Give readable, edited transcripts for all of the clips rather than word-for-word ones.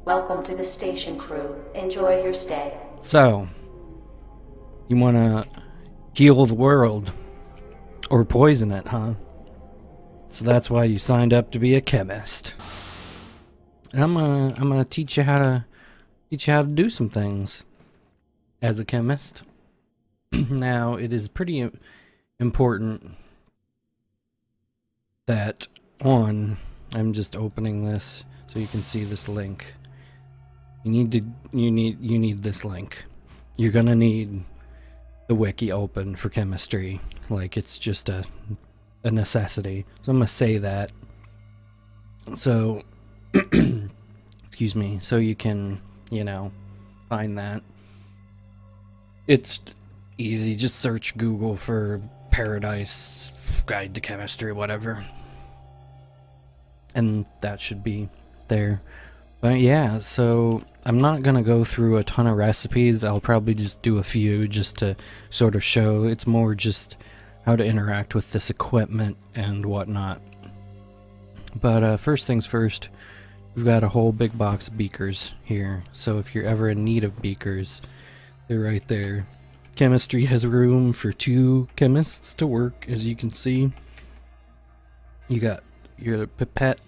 Welcome to the station, crew. Enjoy your stay. So, you want to heal the world or poison it, huh? So that's why you signed up to be a chemist. And I'm gonna teach you how to do some things as a chemist. Now, it is pretty important that I'm just opening this so you can see this link. You need this link. You're gonna need the wiki open for chemistry. Like, it's just a necessity. So I'm gonna say that. So, excuse me, so you can, find that. It's easy, just search Google for Paradise Guide to Chemistry, whatever. And that should be there. But yeah, so I'm not gonna go through a ton of recipes. I'll probably just do a few just to sort of show. It's more just how to interact with this equipment and whatnot. But first things first, we've got a whole big box of beakers here. So if you're ever in need of beakers, they're right there. Chemistry has room for 2 chemists to work, as you can see. You got your pipette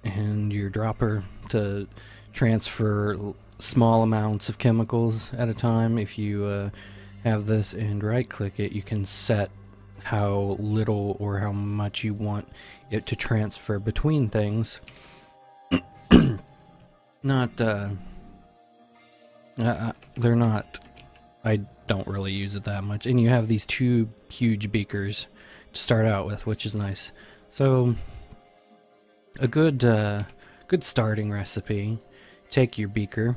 and your dropper to transfer small amounts of chemicals at a time. If you have this and right click it, you can set how little or how much you want it to transfer between things. They're not, I don't really use it that much. And you have these 2 huge beakers to start out with, which is nice. So a good starting recipe: take your beaker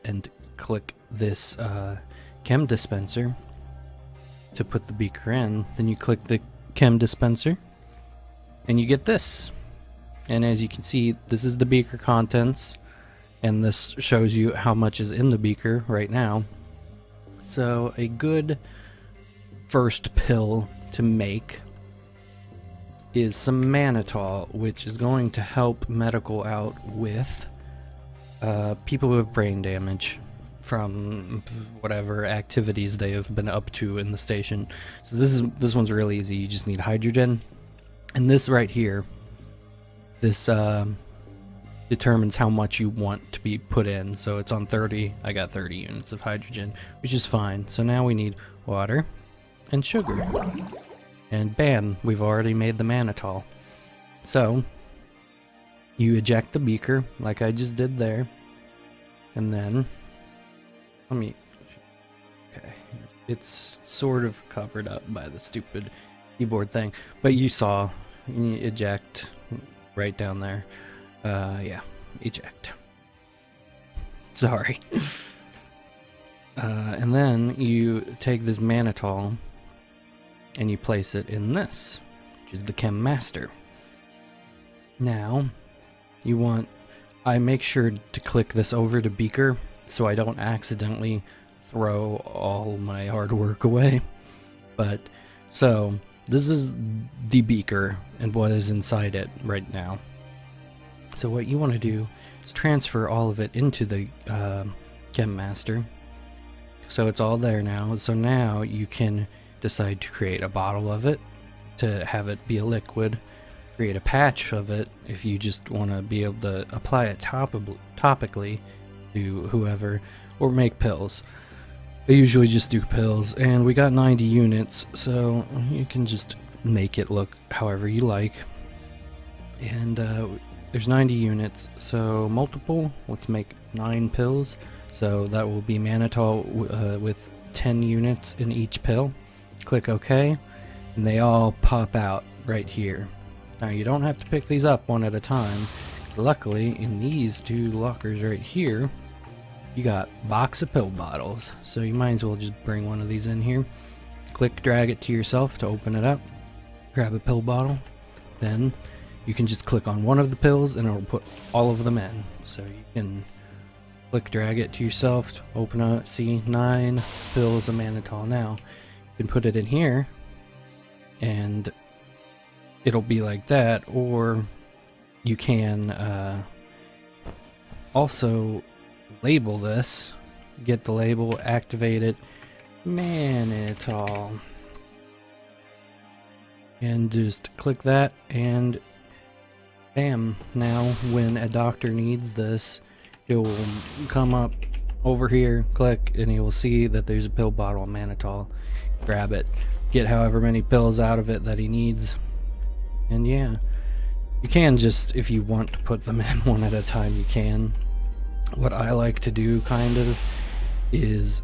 and click this chem dispenser to put the beaker in. Then you click the chem dispenser and you get this. And as you can see, this is the beaker contents, and this shows you how much is in the beaker right now. So a good first pill to make is some Mannitol, which is going to help medical out with people who have brain damage from whatever activities they have been up to in the station. So this one's really easy. You just need hydrogen, and this right here, this determines how much you want to be put in. So it's on 30. I got 30 units of hydrogen, which is fine. So now we need water and sugar. And bam, we've already made the Mannitol. So you eject the beaker like I just did there. And then, okay, it's sort of covered up by the stupid keyboard thing, but you saw, you eject right down there. Yeah, eject. Sorry. And then you take this Mannitol and you place it in this, which is the Chem Master. Now, I make sure to click this over to beaker so I don't accidentally throw all my hard work away. But, so, this is the beaker and what is inside it right now. So what you want to do is transfer all of it into the Chem Master. So it's all there now. So now you can decide to create a bottle of it to have it be a liquid, create a patch of it if you just want to be able to apply it topically to whoever, or make pills. I usually just do pills, and we got 90 units, so you can just make it look however you like. And there's 90 units, so multiple, let's make 9 pills. So that will be Mannitol with 10 units in each pill. Click OK, and they all pop out right here. Now you don't have to pick these up one at a time, because luckily in these 2 lockers right here, you got box of pill bottles. So you might as well just bring one of these in here. Click drag it to yourself to open it up. Grab a pill bottle. Then you can just click on one of the pills and it'll put all of them in. So you can click drag it to yourself, open up, see 9 pills of Mannitol. Now you can put it in here and it'll be like that, or you can also label this. Get the label, activate it, Mannitol. And just click that, and bam. Now when a doctor needs this, it will come up over here, click, and he will see that there's a pill bottle of Mannitol. Grab it, get however many pills out of it that he needs, and yeah. You can just, if you want to put them in one at a time, you can. What I like to do, kind of, is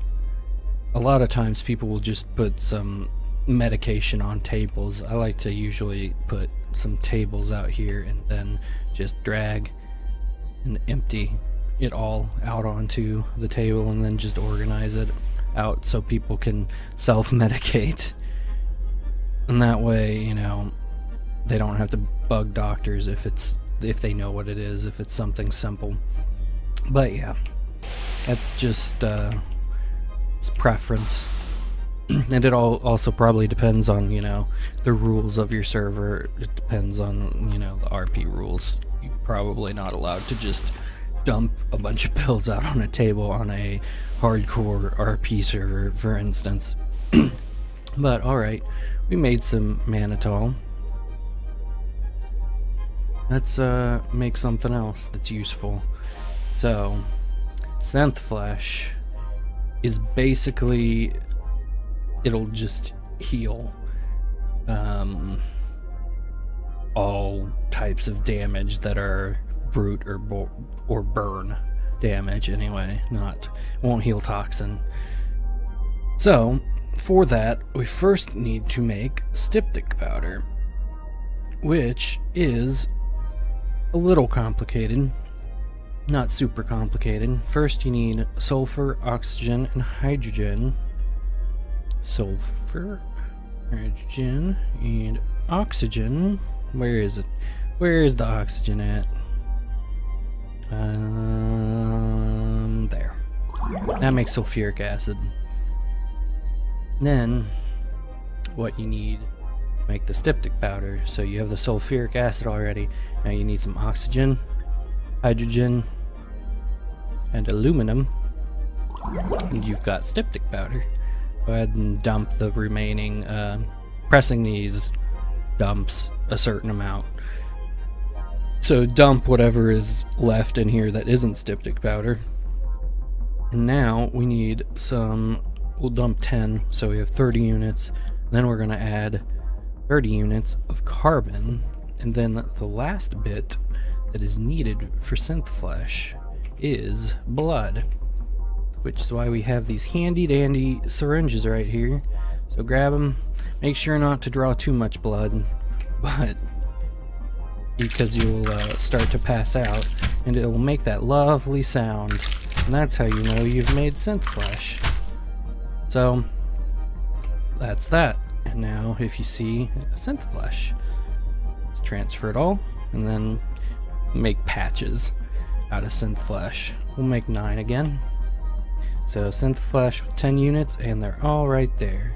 a lot of times people will just put some medication on tables. I like to usually put some tables out here and then just drag and empty it all out onto the table and then just organize it out so people can self-medicate. And that way, you know, they don't have to bug doctors if they know what it is, if it's something simple. But yeah, that's just it's preference. And it also probably depends on, you know, the rules of your server. It depends on, you know, the RP rules. You're probably not allowed to just dump a bunch of pills out on a table on a hardcore RP server, for instance. But alright, we made some Mannitol. Let's make something else that's useful. So, synth flesh is basically, it'll just heal all types of damage that are brute or burn damage anyway. Won't heal toxin. So for that, we first need to make Styptic Powder, which is a little complicated. Not super complicated. First you need sulfur, oxygen, and hydrogen. Sulfur, hydrogen, and oxygen. Where is it? Where is the oxygen at? There. That makes sulfuric acid. Then, what you need to make the styptic powder. So you have the sulfuric acid already. Now you need some oxygen, hydrogen, and aluminum. And you've got styptic powder. Go ahead and dump the remaining, pressing these dumps a certain amount. So dump whatever is left in here that isn't styptic powder. And now we need some, we'll dump 10, so we have 30 units. Then we're gonna add 30 units of carbon. And then the last bit that is needed for synth flesh is blood, which is why we have these handy dandy syringes right here. So grab them, make sure not to draw too much blood, but because you'll start to pass out, and it will make that lovely sound, and that's how you know you've made synth flesh. So that's that. And now if you see synth flesh, let's transfer it all and then make patches out of synth flesh. We'll make 9 again. So synth flesh with 10 units, and they're all right there.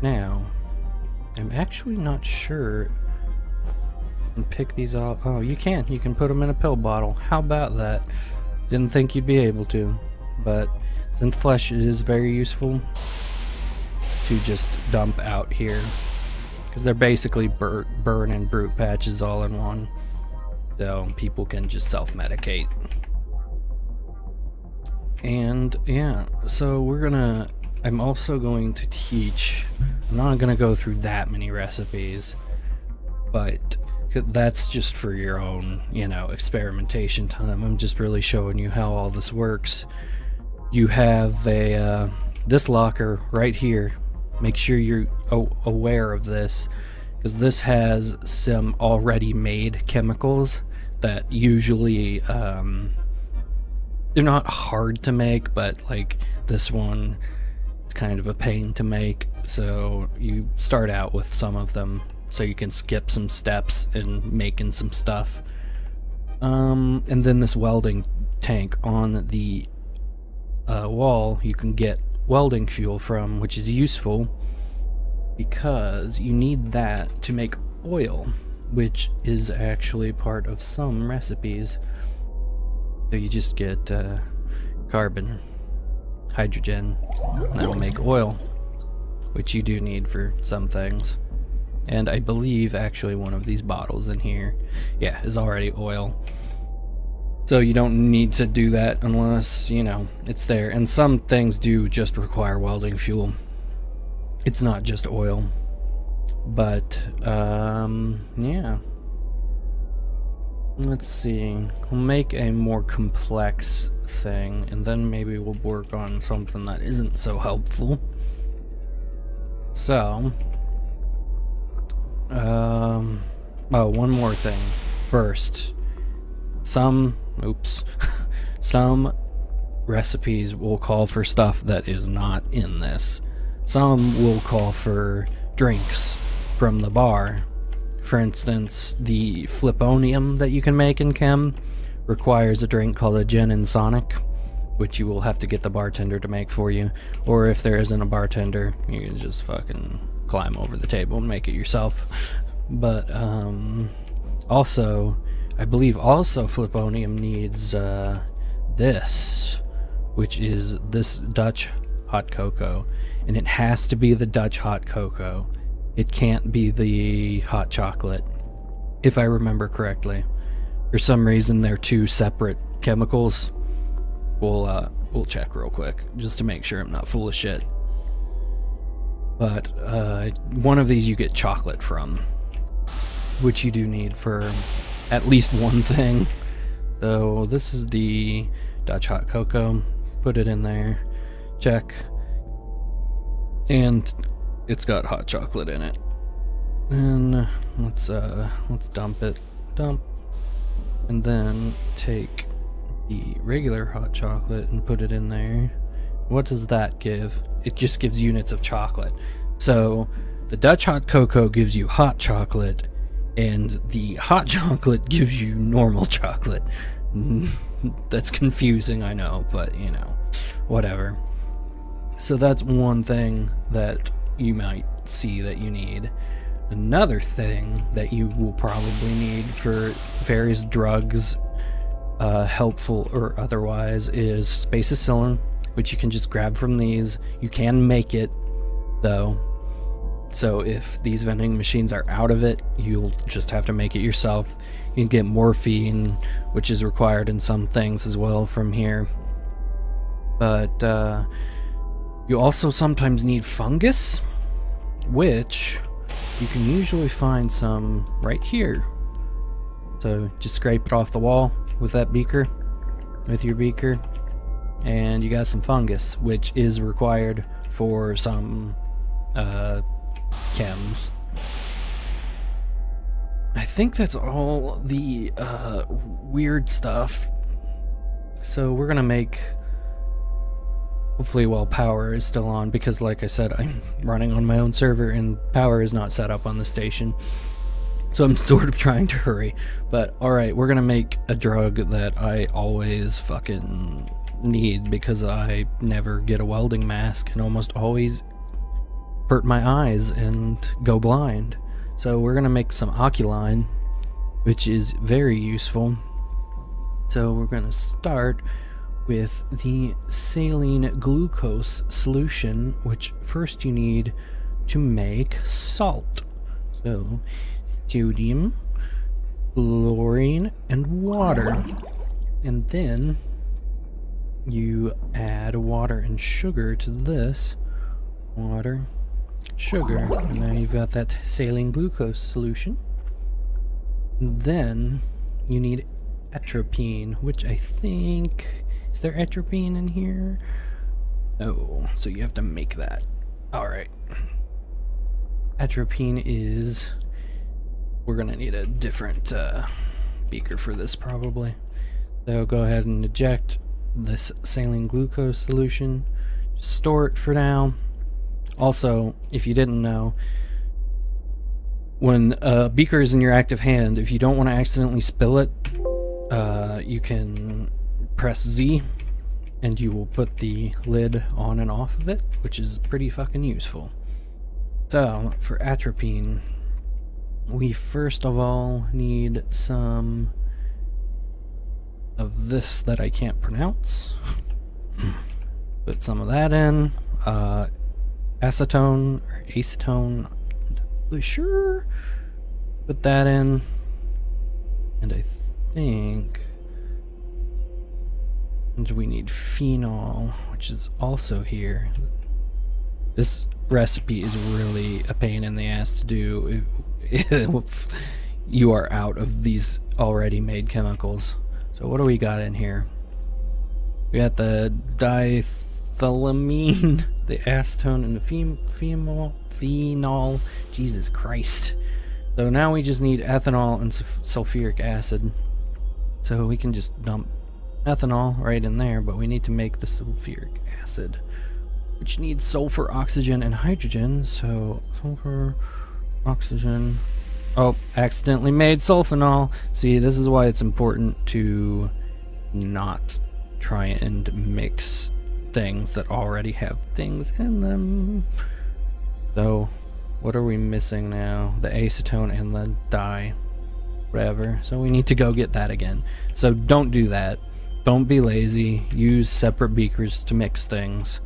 Now I'm actually not sure. And pick these all. Oh, you can put them in a pill bottle. How about that? Didn't think you'd be able to, but synth flesh is very useful to just dump out here because they're basically burn and brute patches all in one, so people can just self-medicate. And yeah, so I'm also going to teach, I'm not going to go through that many recipes, but that's just for your own, you know, experimentation time. I'm just really showing you how all this works. You have this locker right here. Make sure you're aware of this, because this has some already made chemicals that usually they're not hard to make, but like this one, it's kind of a pain to make. So you start out with some of them, so you can skip some steps in making some stuff. And then this welding tank on the wall you can get welding fuel from, which is useful because you need that to make oil, which is actually part of some recipes. So you just get carbon, hydrogen, and that'll make oil, which you do need for some things. And I believe actually one of these bottles in here, yeah, is already oil. So you don't need to do that unless, you know, it's there. And some things do just require welding fuel. It's not just oil. But, yeah. Let's see. We'll make a more complex thing, and then maybe we'll work on something that isn't so helpful. So, oh, one more thing. First, some recipes will call for stuff that is not in this. Some will call for drinks from the bar. For instance, the Fliponium that you can make in Chem requires a drink called a Gin and Sonic, which you will have to get the bartender to make for you. Or if there isn't a bartender, you can just fucking climb over the table and make it yourself. But also, I believe also Fliponium needs this, which is this Dutch hot cocoa. And it has to be the Dutch hot cocoa. It can't be the hot chocolate, if I remember correctly. For some reason, they're two separate chemicals. We'll check real quick, just to make sure I'm not full of shit. But one of these you get chocolate from, which you do need for at least one thing. So this is the Dutch hot cocoa. Put it in there. Check. And it's got hot chocolate in it. And let's dump it. Dump. And then take the regular hot chocolate and put it in there. What does that give? It just gives units of chocolate. So the Dutch hot cocoa gives you hot chocolate, and the hot chocolate gives you normal chocolate. That's confusing, I know, but you know, whatever. So that's one thing that you might see that you need. Another thing that you will probably need for various drugs, helpful or otherwise, is spacicillin, which you can just grab from these. You can make it, though. So if these vending machines are out of it, you'll just have to make it yourself. You can get morphine, which is required in some things as well from here. But you also sometimes need fungus, which you can usually find some right here. So just scrape it off the wall with that beaker, with your beaker, and you got some fungus, which is required for some chems. I think that's all the weird stuff. So we're gonna make, hopefully while power is still on, because like I said, I'm running on my own server and power is not set up on the station. So I'm sort of trying to hurry. But alright, we're gonna make a drug that I always fucking need, because I never get a welding mask and almost always hurt my eyes and go blind. So we're gonna make some Oculine, which is very useful. So we're gonna start with the saline glucose solution, which first you need to make salt. So sodium, chlorine, and water. And then you add water and sugar to this. Water, sugar, and now you've got that saline glucose solution. And then you need atropine, which I think, is there atropine in here? Oh, so you have to make that. Alright. Atropine is, we're gonna need a different beaker for this probably. So go ahead and eject this saline glucose solution. Just store it for now. Also, if you didn't know, when a beaker is in your active hand, if you don't want to accidentally spill it, you can press Z and you will put the lid on and off of it, which is pretty fucking useful. So, for atropine, we first of all need some of this that I can't pronounce. Put some of that in. Acetone or acetone, I'm not really sure. Put that in. And I think we need phenol, which is also here. This recipe is really a pain in the ass to do if you are out of these already made chemicals. So what do we got in here? We got the diethylamine, the acetone, and the phenol. Jesus Christ. So now we just need ethanol and sulfuric acid. So we can just dump ethanol right in there, but we need to make the sulfuric acid, which needs sulfur, oxygen, and hydrogen. So sulfur, oxygen. Oh, accidentally made sulfonol. See, this is why it's important to not try and mix things that already have things in them. So what are we missing now? The acetone and the dye, whatever. So we need to go get that again. So don't do that. Don't be lazy. Use separate beakers to mix things.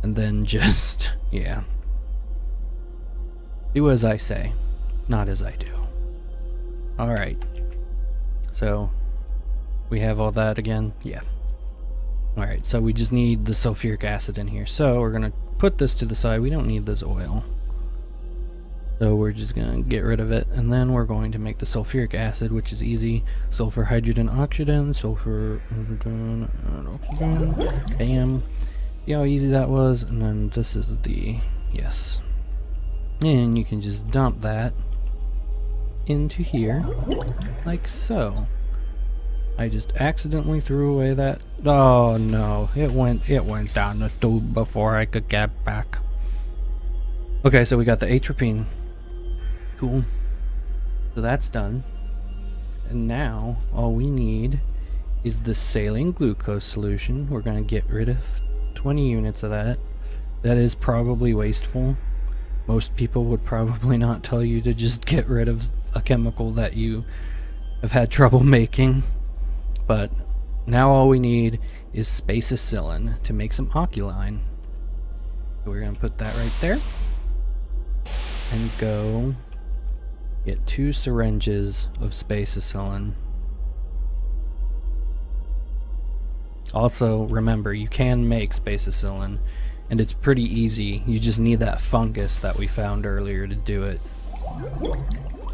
And then just, yeah. Do as I say, not as I do. Alright. So, we have all that again? Yeah. Alright, so we just need the sulfuric acid in here. So, we're going to put this to the side. We don't need this oil. So we're just going to get rid of it, and then we're going to make the sulfuric acid, which is easy. Sulfur, hydrogen, oxygen, sulfur, hydrogen, and oxygen. Bam. See how easy that was? And then this is the, yes. And you can just dump that into here, like so. I just accidentally threw away that. Oh no, it went down the tube before I could get back. Okay, so we got the atropine. Cool. So that's done. And now all we need is the saline glucose solution. We're going to get rid of 20 units of that. That is probably wasteful. Most people would probably not tell you to just get rid of a chemical that you have had trouble making. But now all we need is spacicillin to make some oculine. So we're going to put that right there. And go get 2 syringes of spacicillin. Also, remember, you can make spacicillin, and it's pretty easy. You just need that fungus that we found earlier to do it.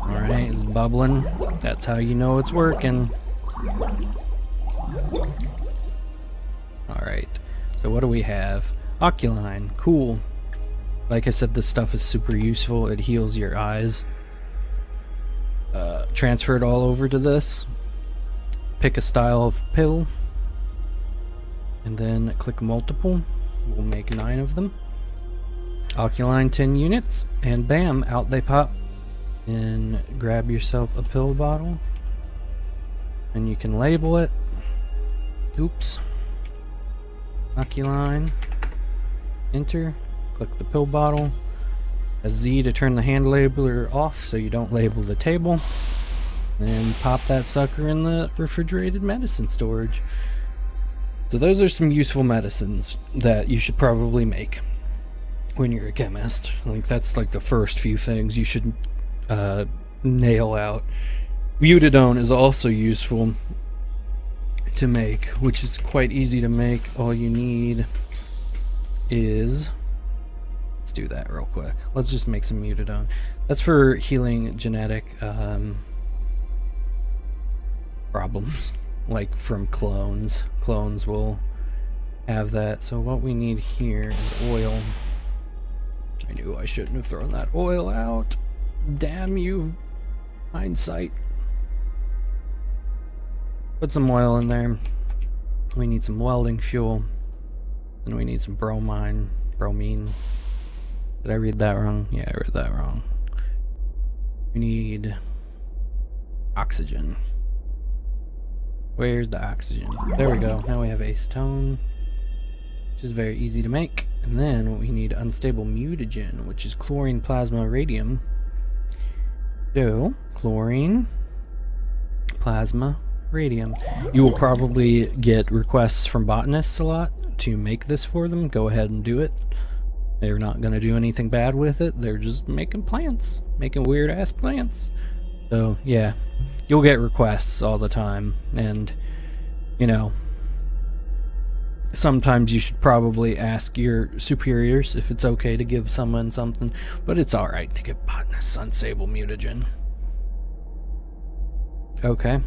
Alright, it's bubbling. That's how you know it's working. Alright, so what do we have? Oculine, cool. Like I said, this stuff is super useful. It heals your eyes. Transfer it all over to this. Pick a style of pill. And then click multiple. We'll make 9 of them. Oculine 10 units. And bam, out they pop. And grab yourself a pill bottle. And you can label it. Oops. Oculine. Enter. Click the pill bottle. A Z to turn the hand labeler off so you don't label the table. Then pop that sucker in the refrigerated medicine storage. So those are some useful medicines that you should probably make when you're a chemist. Like that's like the first few things you should nail out. Mutagen is also useful to make, which is quite easy to make. All you need is, let's do that real quick. Let's just make some Mutagen. That's for healing genetic problems, like from clones. Clones will have that. So what we need here is oil. I knew I shouldn't have thrown that oil out. Damn you, hindsight. Put some oil in there. We need some welding fuel. And we need some bromine. Did I read that wrong? Yeah, I read that wrong. We need oxygen. Where's the oxygen? There we go. Now we have acetone, which is very easy to make. And then we need unstable mutagen, which is chlorine, plasma, radium. So, chlorine, plasma, radium. You will probably get requests from botanists a lot to make this for them. Go ahead and do it. They're not going to do anything bad with it. They're just making plants. Making weird-ass plants. So, yeah. You'll get requests all the time. And, you know, sometimes you should probably ask your superiors if it's okay to give someone something. But it's alright to give botanists unstable mutagen. Okay.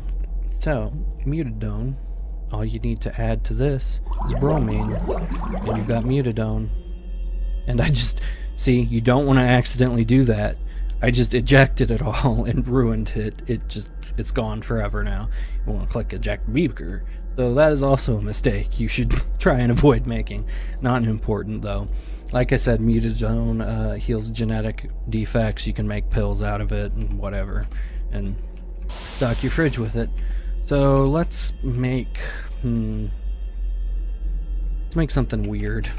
So, mutadone. All you need to add to this is bromine. And you've got mutadone. And I just, see, you don't want to accidentally do that. I just ejected it all and ruined it. It's gone forever now. You want to click eject beaker. So that is also a mistake you should try and avoid making. Not important though. Like I said, mutadone heals genetic defects. You can make pills out of it and whatever. And stock your fridge with it. So let's make, let's make something weird.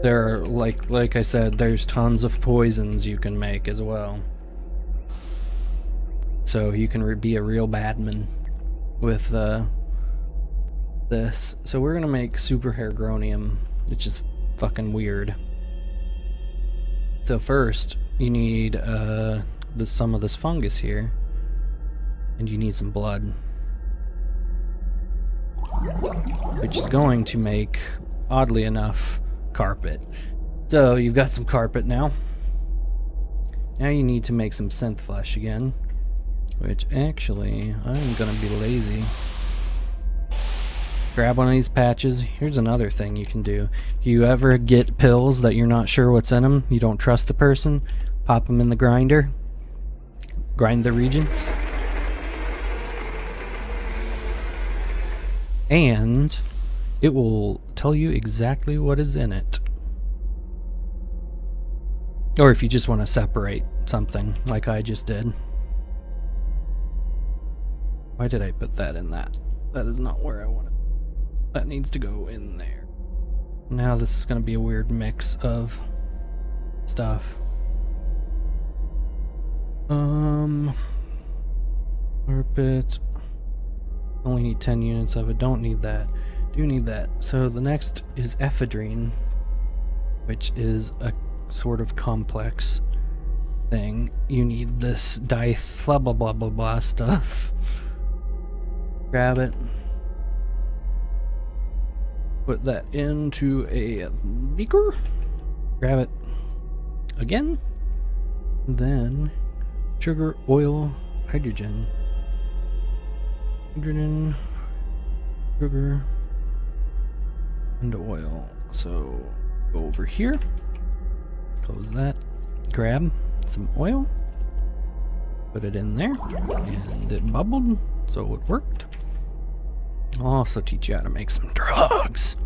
There are, like I said, there's tons of poisons you can make as well. So you can be a real badman with this. So we're gonna make super hairgronium, which is fucking weird. So first, you need some of this fungus here, and you need some blood, which is going to make, oddly enough, carpet. So you've got some carpet now. Now you need to make some synth flesh again, which actually I'm gonna be lazy. Grab one of these patches. Here's another thing you can do. If you ever get pills that you're not sure what's in them, you don't trust the person, pop them in the grinder, grind the reagents, and it will tell you exactly what is in it. Or if you just want to separate something, like I just did. Why did I put that in that? That is not where I want it. That needs to go in there. Now this is going to be a weird mix of stuff. Carpet. Only need 10 units of it. Don't need that. Do need that. So the next is ephedrine, which is a sort of complex thing. You need this blah blah blah blah blah stuff. Grab it. Put that into a beaker. Grab it again. Then sugar, oil, hydrogen. Hydrogen, sugar, and oil. So go over here, close that, grab some oil, put it in there, and it bubbled, so it worked. I'll also teach you how to make some drugs.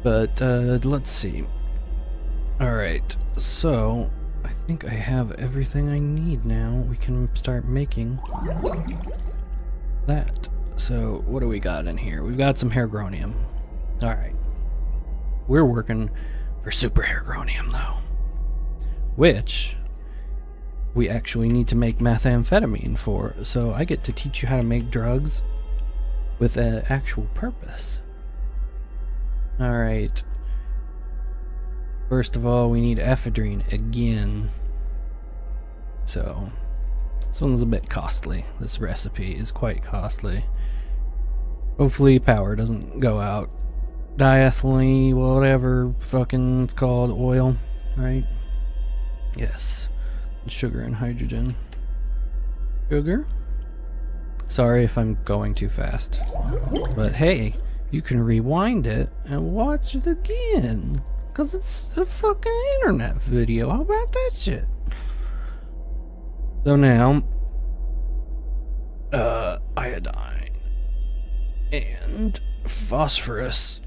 But let's see. Alright, so I think I have everything I need now. We can start making that. So what do we got in here? We've got some hairgronium. Alright. We're working for super hairgronium though, which we actually need to make methamphetamine for. So I get to teach you how to make drugs with an actual purpose. Alright. First of all, we need ephedrine again. So, this one's a bit costly. This recipe is quite costly. Hopefully power doesn't go out. Diethylene, whatever fucking it's called, oil, right? Yes. Sugar and hydrogen. Sugar? Sorry if I'm going too fast. But hey, you can rewind it and watch it again. Because it's a fucking internet video. How about that shit? So now, iodine and phosphorus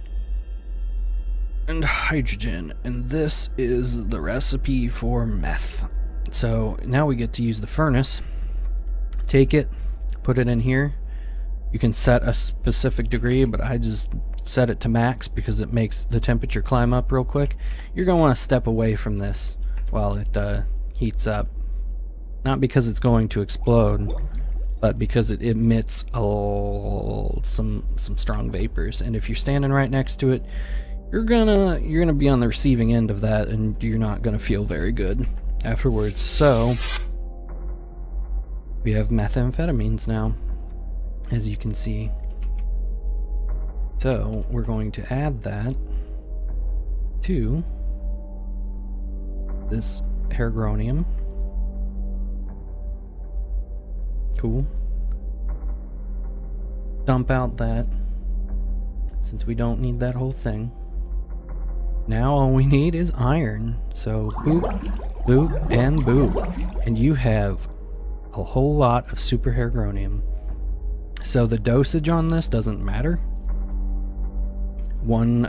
and hydrogen, and this is the recipe for meth. So now we get to use the furnace. Take it, put it in here. You can set a specific degree, but I just set it to max because it makes the temperature climb up real quick. You're going to want to step away from this while it heats up. Not because it's going to explode, but because it emits some strong vapors. And if you're standing right next to it, you're gonna be on the receiving end of that, and you're not gonna feel very good afterwards. So we have methamphetamines now, as you can see. So we're going to add that to this Hairgronium. Cool. Dump out that, since we don't need that whole thing. Now all we need is iron. So boop, boop, and boop. And you have a whole lot of super Hairgronium. So the dosage on this doesn't matter.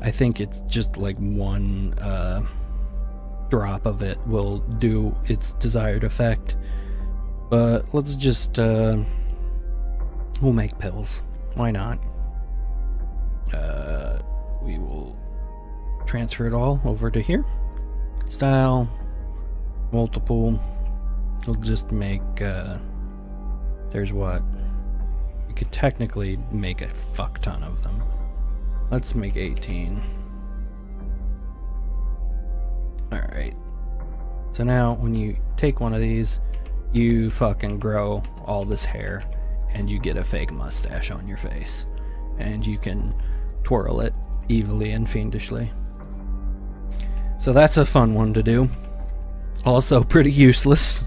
I think it's just like one drop of it will do its desired effect. But let's just, we'll make pills. Why not? We will transfer it all over to here. Style, multiple. We'll just make, there's what? We could technically make a fuck ton of them. Let's make 18. Alright. So now when you take one of these, you fucking grow all this hair and you get a fake mustache on your face. And you can twirl it evilly and fiendishly. So that's a fun one to do. Also pretty useless.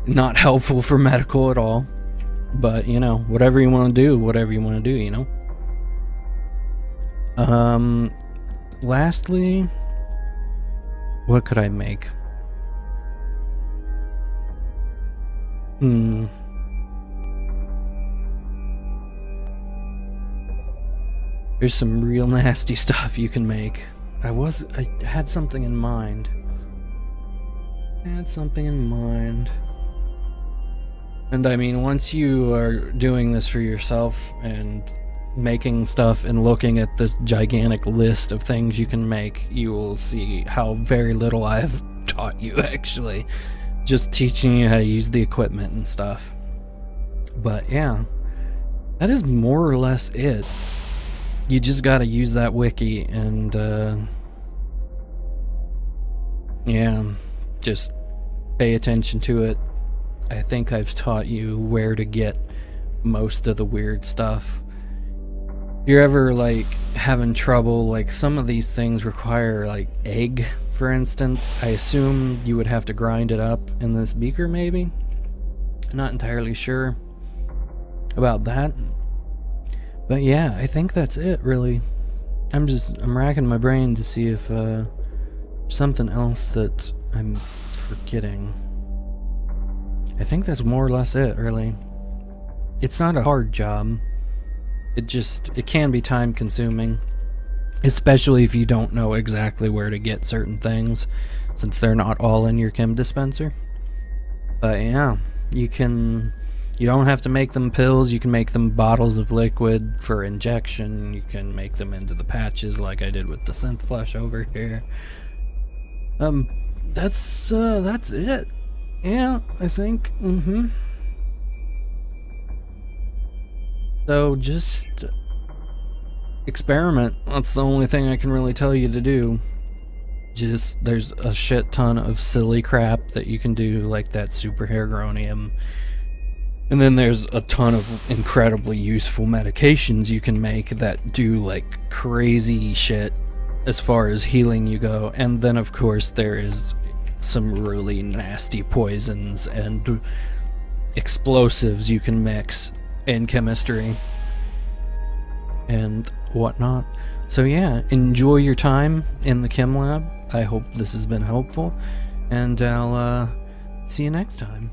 Not helpful for medical at all. But, you know, whatever you want to do, you know? Lastly, what could I make? There's some real nasty stuff you can make. I had something in mind. And I mean, once you are doing this for yourself and making stuff and looking at this gigantic list of things you can make, you will see how very little I've taught you, actually. Just teaching you how to use the equipment and stuff. But yeah, that is more or less it. You just gotta use that wiki and yeah, just pay attention to it. I think I've taught you where to get most of the weird stuff. If you're ever like having trouble, like some of these things require like egg, for instance. I assume you would have to grind it up in this beaker, maybe? Not entirely sure about that. But yeah, I think that's it, really. I'm racking my brain to see if something else that I'm forgetting. I think that's more or less it, really. It's not a hard job. It can be time consuming, especially if you don't know exactly where to get certain things, since they're not all in your chem dispenser. But yeah, you don't have to make them pills. You can make them bottles of liquid for injection. You can make them into the patches like I did with the synth flush over here. That's it. Yeah, I think. So just experiment. That's the only thing I can really tell you to do. There's a shit ton of silly crap that you can do, like that super Hairgronium. And then there's a ton of incredibly useful medications you can make that do like crazy shit as far as healing you go. And then of course there is some really nasty poisons and explosives you can mix in chemistry and whatnot. So yeah, enjoy your time in the chem lab. I hope this has been helpful, and I'll see you next time.